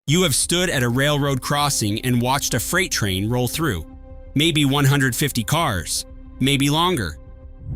You have stood at a railroad crossing and watched a freight train roll through. Maybe 150 cars, maybe longer.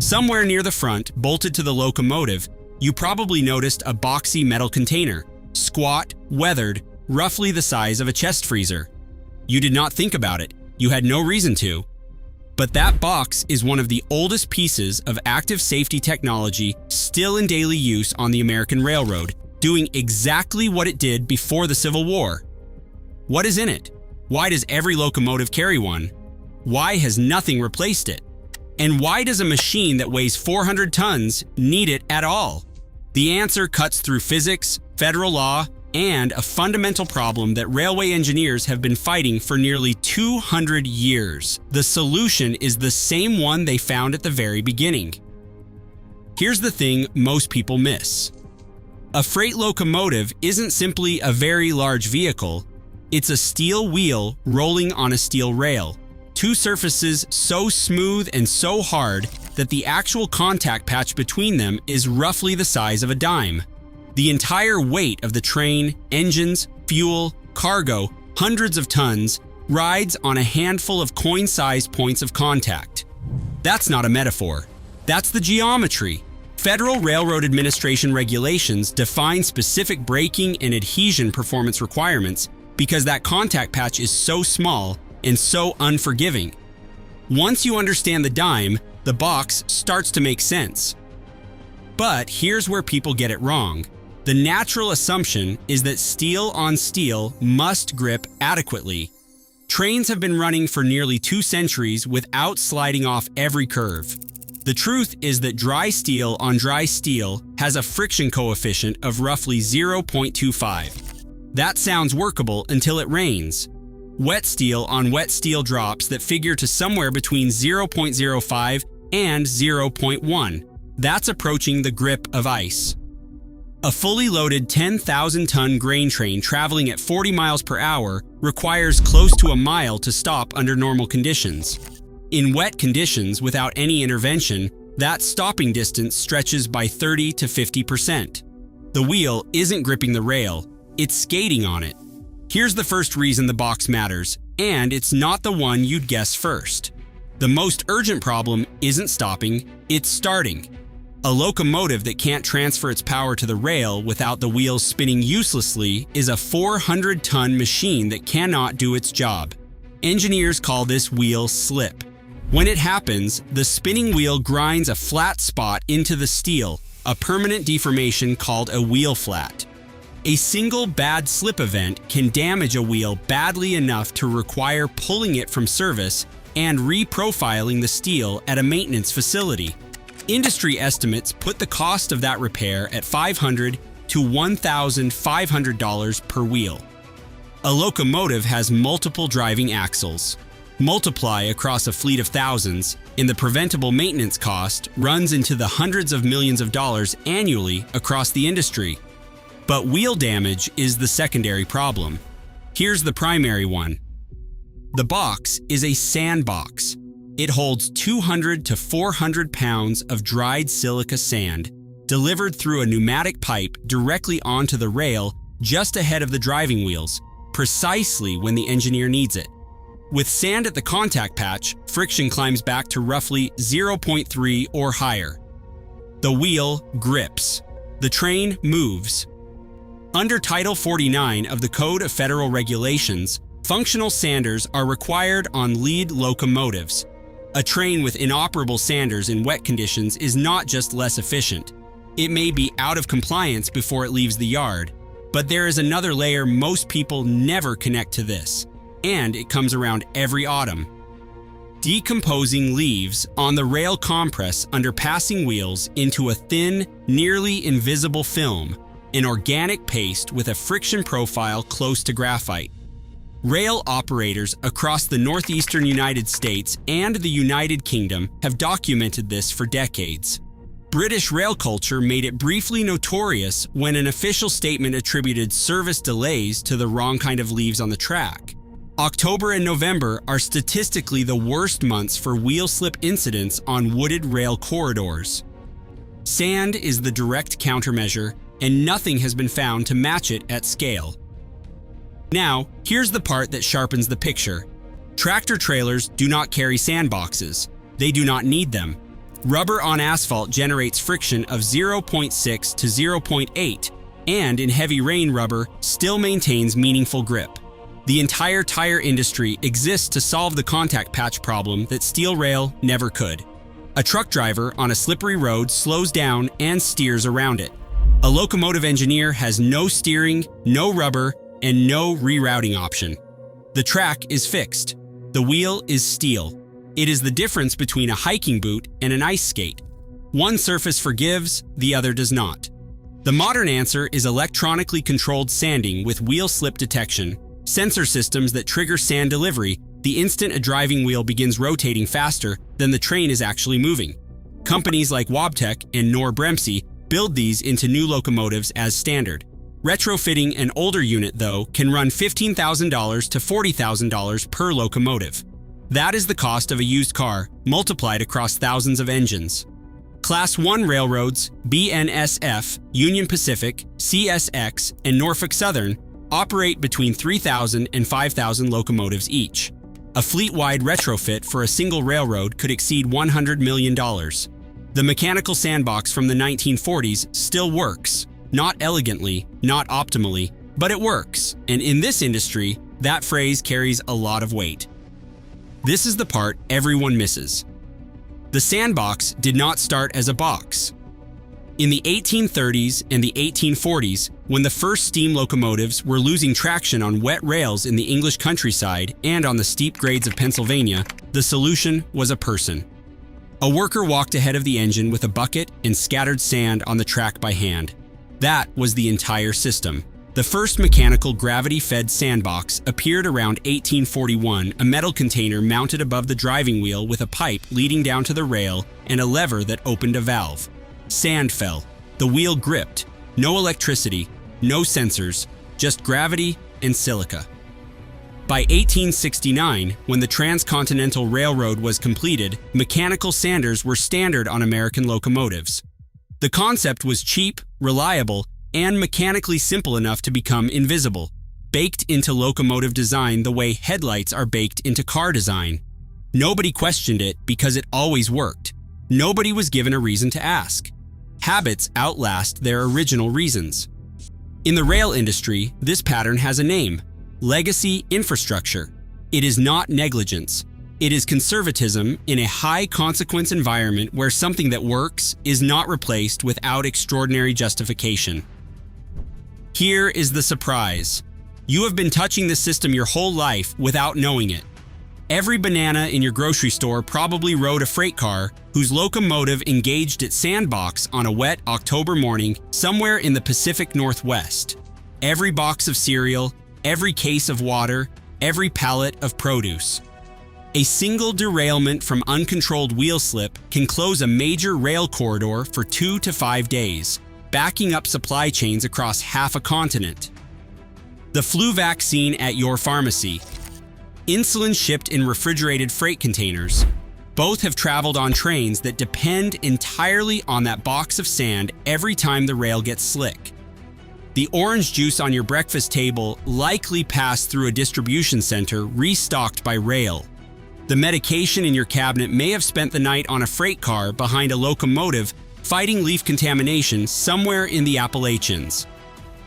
Somewhere near the front, bolted to the locomotive, you probably noticed a boxy metal container, squat, weathered, roughly the size of a chest freezer. You did not think about it. You had no reason to. But that box is one of the oldest pieces of active safety technology still in daily use on the American railroad, doing exactly what it did before the Civil War. What is in it? Why does every locomotive carry one? Why has nothing replaced it? And why does a machine that weighs 400 tons need it at all? The answer cuts through physics, federal law, and a fundamental problem that railway engineers have been fighting for nearly 200 years. The solution is the same one they found at the very beginning. Here's the thing most people miss. A freight locomotive isn't simply a very large vehicle. It's a steel wheel rolling on a steel rail. Two surfaces so smooth and so hard that the actual contact patch between them is roughly the size of a dime. The entire weight of the train, engines, fuel, cargo, hundreds of tons, rides on a handful of coin-sized points of contact. That's not a metaphor. That's the geometry. Federal Railroad Administration regulations define specific braking and adhesion performance requirements because that contact patch is so small and so unforgiving. Once you understand the dime, the box starts to make sense. But here's where people get it wrong. The natural assumption is that steel on steel must grip adequately. Trains have been running for nearly 2 centuries without sliding off every curve. The truth is that dry steel on dry steel has a friction coefficient of roughly 0.25. That sounds workable until it rains. Wet steel on wet steel drops that figure to somewhere between 0.05 and 0.1. That's approaching the grip of ice. A fully loaded 10,000-ton grain train traveling at 40 miles per hour requires close to a mile to stop under normal conditions. In wet conditions without any intervention, that stopping distance stretches by 30 to 50%. The wheel isn't gripping the rail, it's skating on it. Here's the first reason the box matters, and it's not the one you'd guess first. The most urgent problem isn't stopping, it's starting. A locomotive that can't transfer its power to the rail without the wheels spinning uselessly is a 400-ton machine that cannot do its job. Engineers call this wheel slip. When it happens, the spinning wheel grinds a flat spot into the steel, a permanent deformation called a wheel flat. A single bad slip event can damage a wheel badly enough to require pulling it from service and reprofiling the steel at a maintenance facility. Industry estimates put the cost of that repair at $500 to $1,500 per wheel. A locomotive has multiple driving axles. Multiply across a fleet of thousands, and the preventable maintenance cost runs into the hundreds of millions of dollars annually across the industry. But wheel damage is the secondary problem. Here's the primary one. The box is a sandbox. It holds 200 to 400 pounds of dried silica sand, delivered through a pneumatic pipe directly onto the rail just ahead of the driving wheels, precisely when the engineer needs it. With sand at the contact patch, friction climbs back to roughly 0.3 or higher. The wheel grips. The train moves. Under Title 49 of the Code of Federal Regulations, functional sanders are required on lead locomotives. A train with inoperable sanders in wet conditions is not just less efficient. It may be out of compliance before it leaves the yard, but there is another layer most people never connect to this, and it comes around every autumn. Decomposing leaves on the rail compress under passing wheels into a thin, nearly invisible film, an organic paste with a friction profile close to graphite. Rail operators across the northeastern United States and the United Kingdom have documented this for decades. British rail culture made it briefly notorious when an official statement attributed service delays to the wrong kind of leaves on the track. October and November are statistically the worst months for wheel slip incidents on wooded rail corridors. Sand is the direct countermeasure, and nothing has been found to match it at scale. Now, here's the part that sharpens the picture. Tractor trailers do not carry sandboxes. They do not need them. Rubber on asphalt generates friction of 0.6 to 0.8, and in heavy rain, rubber still maintains meaningful grip. The entire tire industry exists to solve the contact patch problem that steel rail never could. A truck driver on a slippery road slows down and steers around it. A locomotive engineer has no steering, no rubber, and no rerouting option. The track is fixed. The wheel is steel. It is the difference between a hiking boot and an ice skate. One surface forgives, the other does not. The modern answer is electronically controlled sanding with wheel slip detection, sensor systems that trigger sand delivery the instant a driving wheel begins rotating faster than the train is actually moving. Companies like Wabtec and Knorr-Bremse build these into new locomotives as standard. Retrofitting an older unit, though, can run $15,000 to $40,000 per locomotive. That is the cost of a used car, multiplied across thousands of engines. Class 1 railroads, BNSF, Union Pacific, CSX, and Norfolk Southern, operate between 3,000 and 5,000 locomotives each. A fleet-wide retrofit for a single railroad could exceed $100 million. The mechanical sandbox from the 1940s still works. Not elegantly, not optimally, but it works. And in this industry, that phrase carries a lot of weight. This is the part everyone misses. The sandbox did not start as a box. In the 1830s and the 1840s, when the first steam locomotives were losing traction on wet rails in the English countryside and on the steep grades of Pennsylvania, the solution was a person. A worker walked ahead of the engine with a bucket and scattered sand on the track by hand. That was the entire system. The first mechanical gravity-fed sandbox appeared around 1841, a metal container mounted above the driving wheel with a pipe leading down to the rail and a lever that opened a valve. Sand fell. The wheel gripped. No electricity, no sensors, just gravity and silica. By 1869, when the Transcontinental Railroad was completed, mechanical sanders were standard on American locomotives. The concept was cheap, reliable, and mechanically simple enough to become invisible, baked into locomotive design the way headlights are baked into car design. Nobody questioned it because it always worked. Nobody was given a reason to ask. Habits outlast their original reasons. In the rail industry, this pattern has a name: legacy infrastructure. It is not negligence. It is conservatism in a high-consequence environment where something that works is not replaced without extraordinary justification. Here is the surprise. You have been touching the system your whole life without knowing it. Every banana in your grocery store probably rode a freight car whose locomotive engaged its sandbox on a wet October morning somewhere in the Pacific Northwest. Every box of cereal, every case of water, every pallet of produce. A single derailment from uncontrolled wheel slip can close a major rail corridor for 2 to 5 days, backing up supply chains across half a continent. The flu vaccine at your pharmacy. Insulin shipped in refrigerated freight containers. Both have traveled on trains that depend entirely on that box of sand every time the rail gets slick. The orange juice on your breakfast table likely passed through a distribution center restocked by rail. The medication in your cabinet may have spent the night on a freight car behind a locomotive fighting leaf contamination somewhere in the Appalachians.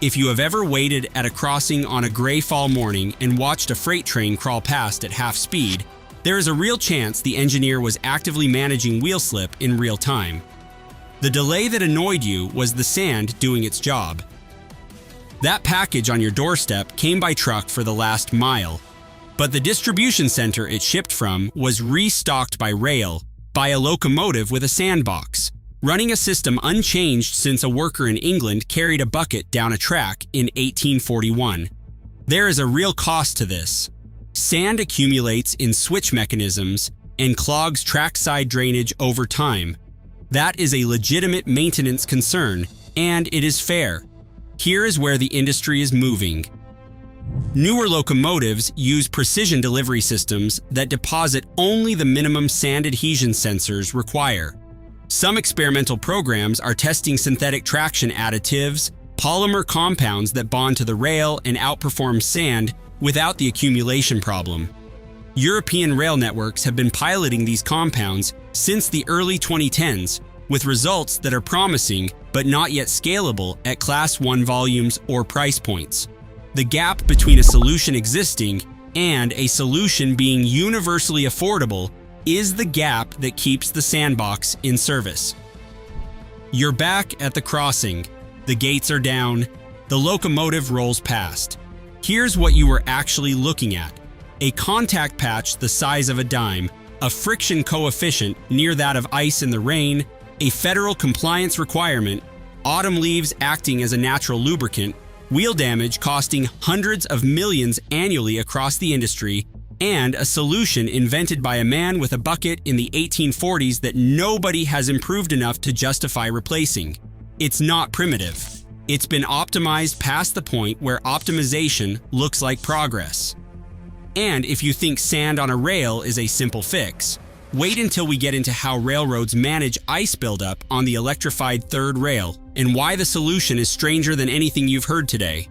If you have ever waited at a crossing on a gray fall morning and watched a freight train crawl past at half speed, there is a real chance the engineer was actively managing wheel slip in real time. The delay that annoyed you was the sand doing its job. That package on your doorstep came by truck for the last mile, but the distribution center it shipped from was restocked by rail by a locomotive with a sandbox, running a system unchanged since a worker in England carried a bucket down a track in 1841. There is a real cost to this. Sand accumulates in switch mechanisms and clogs trackside drainage over time. That is a legitimate maintenance concern, and it is fair. Here is where the industry is moving. Newer locomotives use precision delivery systems that deposit only the minimum sand adhesion sensors require. Some experimental programs are testing synthetic traction additives polymer compounds that bond to the rail and outperform sand without the accumulation problem. European rail networks have been piloting these compounds since the early 2010s, with results that are promising but not yet scalable at Class 1 volumes or price points. The gap between a solution existing and a solution being universally affordable is the gap that keeps the sandbox in service. You're back at the crossing. The gates are down. The locomotive rolls past. Here's what you were actually looking at: a contact patch the size of a dime, a friction coefficient near that of ice in the rain, a federal compliance requirement, autumn leaves acting as a natural lubricant, wheel damage costing hundreds of millions annually across the industry, and a solution invented by a man with a bucket in the 1840s that nobody has improved enough to justify replacing. It's not primitive. It's been optimized past the point where optimization looks like progress. And if you think sand on a rail is a simple fix, wait until we get into how railroads manage ice buildup on the electrified third rail and why the solution is stranger than anything you've heard today.